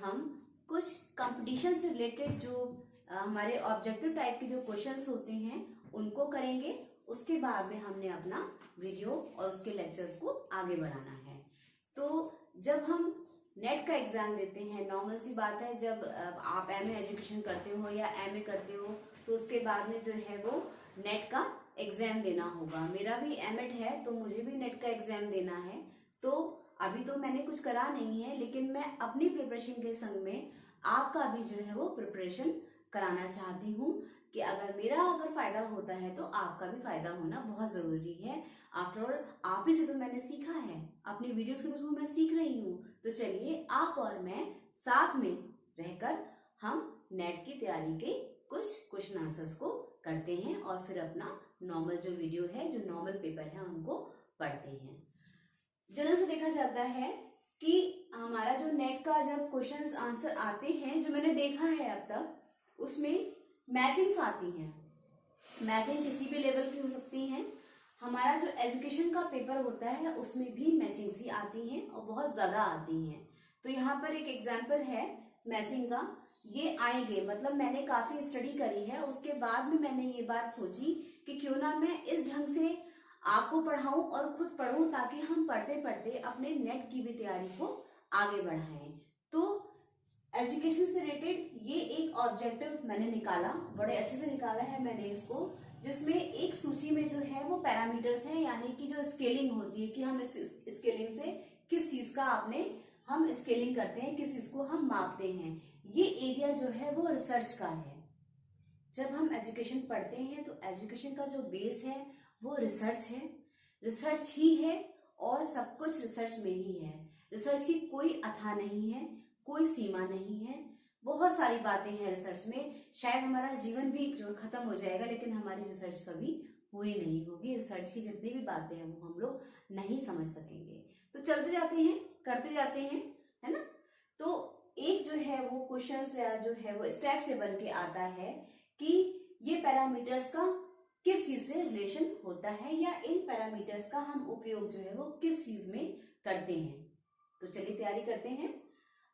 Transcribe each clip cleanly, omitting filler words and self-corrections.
हम कुछ कंपटीशन से रिलेटेड जो हमारे ऑब्जेक्टिव टाइप के जो क्वेश्चंस होते हैं उनको करेंगे। उसके बाद में हमने अपना वीडियो और उसके लेक्चर्स को आगे बढ़ाना है। तो जब हम नेट का एग्जाम देते हैं, नॉर्मल सी बात है, जब आप एमए एजुकेशन करते हो या एमए करते हो तो उसके बाद में जो है वो नेट का एग्जाम देना होगा। मेरा भी एमएड है तो मुझे भी नेट का एग्जाम देना है। तो अभी तो मैंने कुछ करा नहीं है, लेकिन मैं अपनी प्रिपरेशन के संग में आपका भी जो है वो प्रिपरेशन कराना चाहती हूँ कि अगर फायदा होता है तो आपका भी फायदा होना बहुत जरूरी है। आफ्टर ऑल आप ही से तो मैंने सीखा है, अपनी वीडियोस के थ्रू मैं सीख रही हूँ। तो चलिए आप और मैं साथ में रहकर हम नेट की तैयारी के कुछ क्वेश्चन आंसर्स को करते हैं और फिर अपना नॉर्मल जो वीडियो है, जो नॉर्मल पेपर है, उनको पढ़ते हैं। जनरल से देखा जाता है कि हमारा जो नेट का जब क्वेश्चंस आंसर आते हैं, जो मैंने देखा है अब तक, उसमें मैचिंग्स आती हैं। मैचिंग किसी भी लेवल की हो सकती हैं। हमारा जो एजुकेशन का पेपर होता है उसमें भी मैचिंग्स ही आती हैं और बहुत ज्यादा आती हैं। तो यहाँ पर एक एग्जाम्पल है मैचिंग का, ये आएंगे, मतलब मैंने काफी स्टडी करी है। उसके बाद में मैंने ये बात सोची कि क्यों ना मैं इस ढंग से आपको पढ़ाऊं और खुद पढ़ूं, ताकि हम पढ़ते पढ़ते अपने नेट की भी तैयारी को आगे बढ़ाएं। तो एजुकेशन से रिलेटेड ये एक ऑब्जेक्टिव मैंने निकाला, बड़े अच्छे से निकाला है मैंने इसको, जिसमें एक सूची में जो है वो पैरामीटर्स हैं, यानी कि जो स्केलिंग होती है कि हम इस स्केलिंग से किस चीज का हम स्केलिंग करते हैं, किस चीज को हम मापते हैं। ये एरिया जो है वो रिसर्च का है। जब हम एजुकेशन पढ़ते हैं तो एजुकेशन का जो बेस है वो रिसर्च है, रिसर्च ही है और सब कुछ रिसर्च में ही है। रिसर्च की कोई अथा नहीं है, कोई सीमा नहीं है, बहुत सारी बातें हैं रिसर्च में। शायद हमारा जीवन भी जो खत्म हो जाएगा, लेकिन हमारी रिसर्च कभी पूरी नहीं होगी। रिसर्च की जितनी भी बातें हैं वो हम लोग नहीं समझ सकेंगे। तो चलते जाते हैं, करते जाते हैं, है ना। तो एक जो है वो क्वेश्चन या जो है वो स्टेप से बन के आता है कि ये पैरामीटर्स का किस चीज से रिलेशन होता है, या इन पैरामीटर्स का हम उपयोग जो है वो किस चीज में करते हैं। तो चलिए तैयारी करते हैं।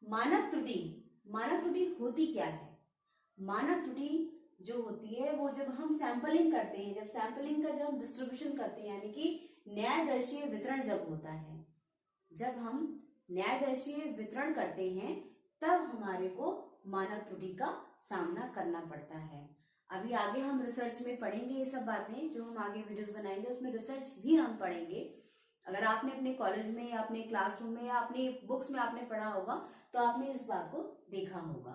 मानक त्रुटि, मानक त्रुटि होती क्या है? मानक त्रुटि जो होती है वो जब हम सैंपलिंग करते हैं, जब सैंपलिंग का जब हम डिस्ट्रीब्यूशन करते हैं, यानी कि न्यायदर्शीय वितरण जब होता है, जब हम न्यायदर्शीय वितरण करते हैं तब हमारे को मानक त्रुटि का सामना करना पड़ता है। अभी आगे हम रिसर्च में पढ़ेंगे ये सब बातें, जो हम आगे वीडियोस बनाएंगे उसमें रिसर्च भी हम पढ़ेंगे। अगर आपने अपने कॉलेज में या अपने क्लासरूम में या अपनी बुक्स में आपने पढ़ा होगा तो आपने इस बात को देखा होगा।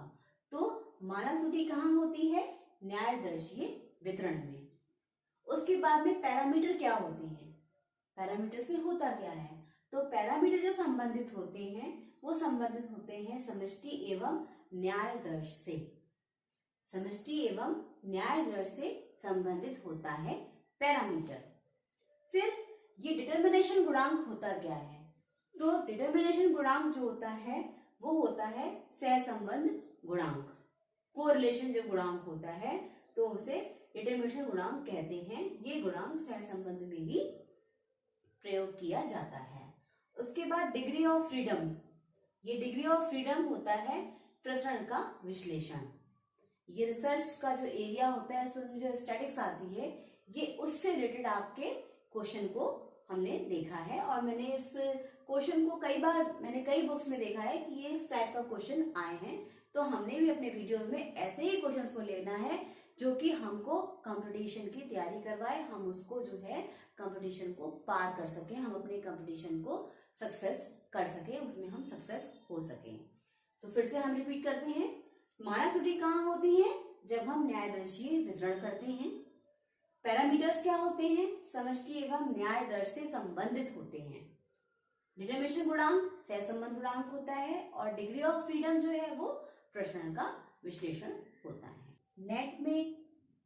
तो मानक त्रुटि कहाँ होती है? न्यायदर्शीय वितरण में। उसके बाद में पैरामीटर क्या होती है? पैरामीटर से होता क्या है? तो पैरामीटर जो संबंधित होते हैं वो संबंधित होते हैं समष्टि एवं न्यायदर्श से। समष्टि एवं न्यायदर्श से संबंधित होता है पैरामीटर। फिर ये डिटर्मिनेशन गुणांक होता क्या है? तो डिटर्मिनेशन गुणांक जो होता है वो होता है सहसंबंध गुणांक। कोरिलेशन जो गुणांक होता है तो उसे डिटर्मिनेशन गुणांक कहते हैं। ये गुणांक सहसंबंध में ही प्रयोग किया जाता है। उसके बाद डिग्री ऑफ फ्रीडम, ये डिग्री ऑफ फ्रीडम होता है प्रसरण का विश्लेषण। ये रिसर्च का जो एरिया होता है, उसमें जो स्टैटिक्स आती है, ये उससे रिलेटेड आपके क्वेश्चन को हमने देखा है। और मैंने इस क्वेश्चन को कई बुक्स में देखा है कि ये इस टाइप का क्वेश्चन आए हैं। तो हमने भी अपने वीडियोस में ऐसे ही क्वेश्चंस को लेना है जो कि हमको कंपटीशन की तैयारी करवाए, हम उसको जो है कंपटीशन को पार कर सके, हम अपने कंपटीशन को सक्सेस कर सके, उसमें हम सक्सेस हो सके। तो फिर से हम रिपीट करते हैं। मानक त्रुटि कहाँ होती है? जब हम न्यायदर्शीय वितरण करते हैं। पैरामीटर्स क्या होते हैं? समष्टि एवं न्यायदर्श से संबंधित होते हैं। डिटर्मिनेशन गुणांक सहसंबंध गुणांक होता है और डिग्री ऑफ फ्रीडम जो है वो प्रसरण का विश्लेषण होता है। नेट में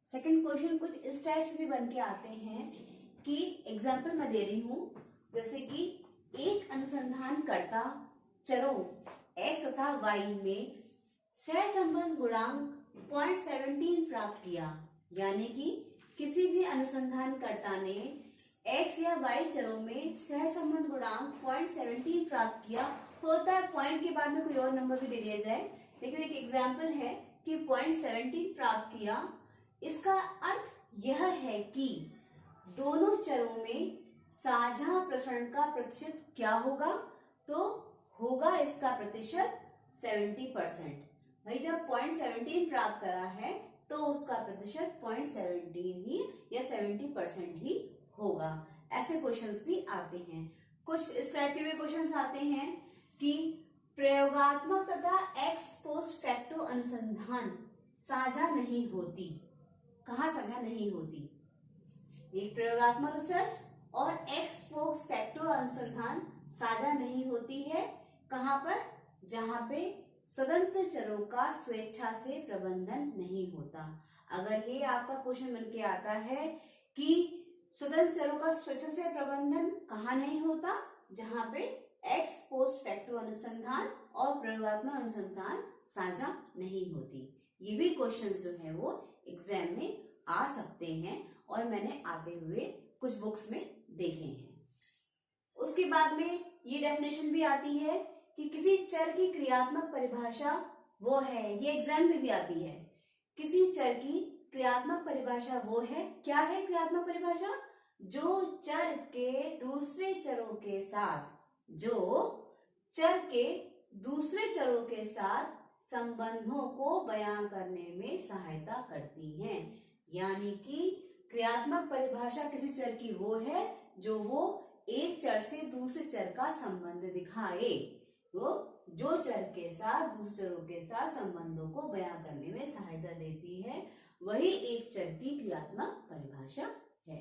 सेकंड क्वेश्चन कुछ इस टाइप से भी बन के आते हैं कि एग्जाम्पल मैं दे रही हूं, जैसे कि एक अनुसंधानकर्ता चरों x तथा y में सहसंबंध गुणांक 0.17 प्राप्त किया, यानी कि किसी भी अनुसंधानकर्ता ने x या y चरों में सहसंबंध गुणांक 0.17 प्राप्त किया होता है पॉइंट के बाद में कोई और नंबर भी दे दिया जाए, लेकिन एक एग्जाम्पल है कि पॉइंट 17 प्राप्त किया। इसका अर्थ यह है कि दोनों चरों में साझा प्रसरण का प्रतिशत क्या होगा, तो होगा इसका प्रतिशत 70%। भाई जब पॉइंट 17 प्राप्त करा है तो उसका प्रतिशत पॉइंट 17 ही या 70% ही होगा। ऐसे क्वेश्चंस भी आते हैं। कुछ इस टाइप के भी क्वेश्चंस आते हैं कि प्रयोगात्मक तथा एक्स पोस्ट फैक्टो अनुसंधान साझा नहीं होती। कहाँ साझा नहीं होती? एक प्रयोगात्मक रिसर्च और एक्स पोस्ट फैक्टो अनुसंधान साझा नहीं होती है। कहाँ पर? जहां पे स्वतंत्र चरों का स्वेच्छा से प्रबंधन नहीं होता। अगर ये आपका क्वेश्चन बन के आता है कि स्वतंत्र चरों का स्वेच्छा से प्रबंधन कहाँ नहीं होता, जहां पे एक्स पोस्ट फैक्टो अनुसंधान और प्रयोगात्मक अनुसंधान साझा नहीं होती। ये भी क्वेश्चंस जो है वो एग्जाम में आ सकते हैं और मैंने आते हुए कुछ बुक्स में देखे हैं। उसके बाद में ये डेफिनेशन भी आती है कि किसी चर की क्रियात्मक परिभाषा वो है, ये एग्जाम में भी आती है। किसी चर की क्रियात्मक परिभाषा वो है, क्या है क्रियात्मक परिभाषा? जो चर के दूसरे चरों के साथ, जो चर के दूसरे चरों के साथ संबंधों को बयां करने में सहायता करती हैं। यानी कि क्रियात्मक परिभाषा किसी चर की वो है जो वो एक चर से दूसरे चर का संबंध दिखाए। वो जो चर के साथ दूसरे चरों के साथ संबंधों को बयां करने में सहायता देती है, वही एक चर की क्रियात्मक परिभाषा है।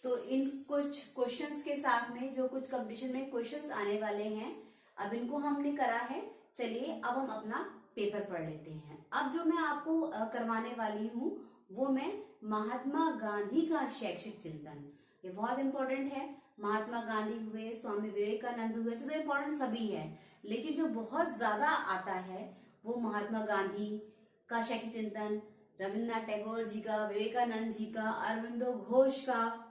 तो इन कुछ क्वेश्चंस के साथ में जो कुछ कंपटीशन में क्वेश्चंस आने वाले हैं, अब इनको हमने करा है। चलिए अब हम अपना पेपर पढ़ लेते हैं। अब जो मैं आपको करवाने वाली हूँ वो मैं महात्मा गांधी का शैक्षिक चिंतन, ये बहुत इंपॉर्टेंट है। महात्मा गांधी हुए, स्वामी विवेकानंद हुए, सब इंपॉर्टेंट सभी है, लेकिन जो बहुत ज्यादा आता है वो महात्मा गांधी का शैक्षिक चिंतन, रविन्द्रनाथ टैगोर जी का, विवेकानंद जी का, अरविंदो घोष का,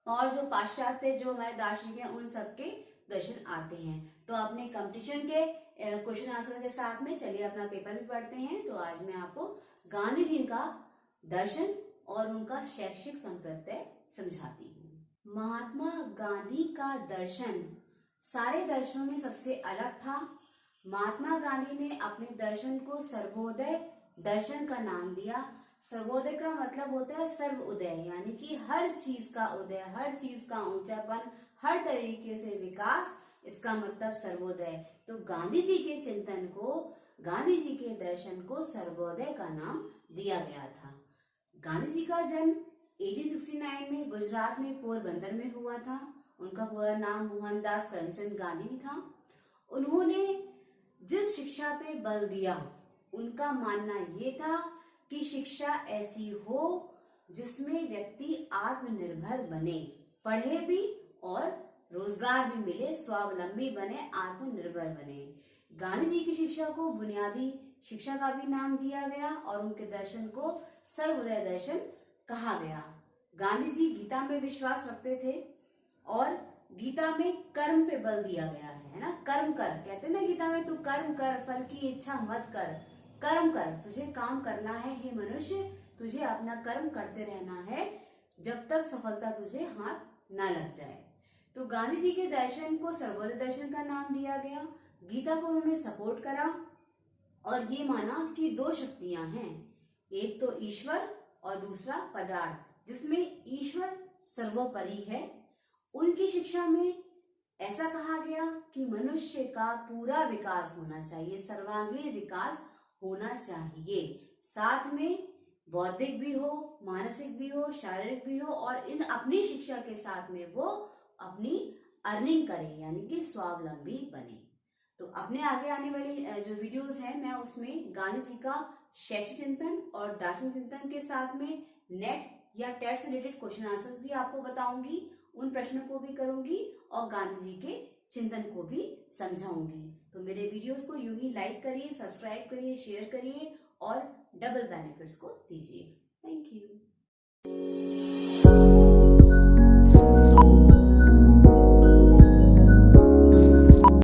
और जो पाश्चात्य जो हमारे दार्शनिक हैं उन सबके दर्शन आते हैं। तो अपने कंपटीशन के क्वेश्चन आंसर के साथ में चलिए अपना पेपर भी पढ़ते हैं। तो आज मैं आपको गांधी जी का दर्शन और उनका शैक्षिक संप्रत्यय समझाती हूँ। महात्मा गांधी का दर्शन सारे दर्शनों में सबसे अलग था। महात्मा गांधी ने अपने दर्शन को सर्वोदय दर्शन का नाम दिया। सर्वोदय का मतलब होता है सर्व उदय, यानी कि हर चीज का उदय, हर चीज का ऊंचापन, हर तरीके से विकास, इसका मतलब सर्वोदय। तो गांधी जी के चिंतन को, गांधी जी के दर्शन को सर्वोदय का नाम दिया गया था। गांधी जी का जन्म 1869 में गुजरात में पोरबंदर में हुआ था। उनका पूरा नाम मोहनदास करमचंद गांधी था। उन्होंने जिस शिक्षा पे बल दिया, उनका मानना ये था कि शिक्षा ऐसी हो जिसमें व्यक्ति आत्मनिर्भर बने, पढ़े भी और रोजगार भी मिले, स्वावलंबी बने, आत्मनिर्भर बने। गांधी जी की शिक्षा को बुनियादी शिक्षा का भी नाम दिया गया और उनके दर्शन को सर्वोदय दर्शन कहा गया। गांधी जी गीता में विश्वास रखते थे और गीता में कर्म पे बल दिया गया है ना। कर्म कर, कहते ना गीता में, तू कर्म कर, फल की इच्छा मत कर, कर्म कर, तुझे काम करना है हे मनुष्य, तुझे अपना कर्म करते रहना है जब तक सफलता तुझे हाथ ना लग जाए। तो गांधी जी के दर्शन को सर्वोदय दर्शन का नाम दिया गया। गीता को उन्होंने सपोर्ट करा और ये माना कि दो शक्तियां हैं, एक तो ईश्वर और दूसरा पदार्थ, जिसमें ईश्वर सर्वोपरि है। उनकी शिक्षा में ऐसा कहा गया कि मनुष्य का पूरा विकास होना चाहिए, सर्वांगीण विकास होना चाहिए, साथ में बौद्धिक भी हो, मानसिक भी हो, शारीरिक भी हो, और इन अपनी शिक्षा के साथ में वो अपनी अर्निंग करे, यानी कि स्वावलंबी बने। तो अपने आगे आने वाली जो वीडियोस हैं मैं उसमें गांधी जी का शैक्षिक चिंतन और दार्शनिक चिंतन के साथ में नेट या टेट से रिलेटेड क्वेश्चन आंसर्स भी आपको बताऊंगी, उन प्रश्नों को भी करूंगी और गांधी जी के चिंतन को भी समझाऊंगी। तो मेरे वीडियोस को यूं ही लाइक करिए, सब्सक्राइब करिए, शेयर करिए और डबल बेनिफिट्स को दीजिए। Thank you.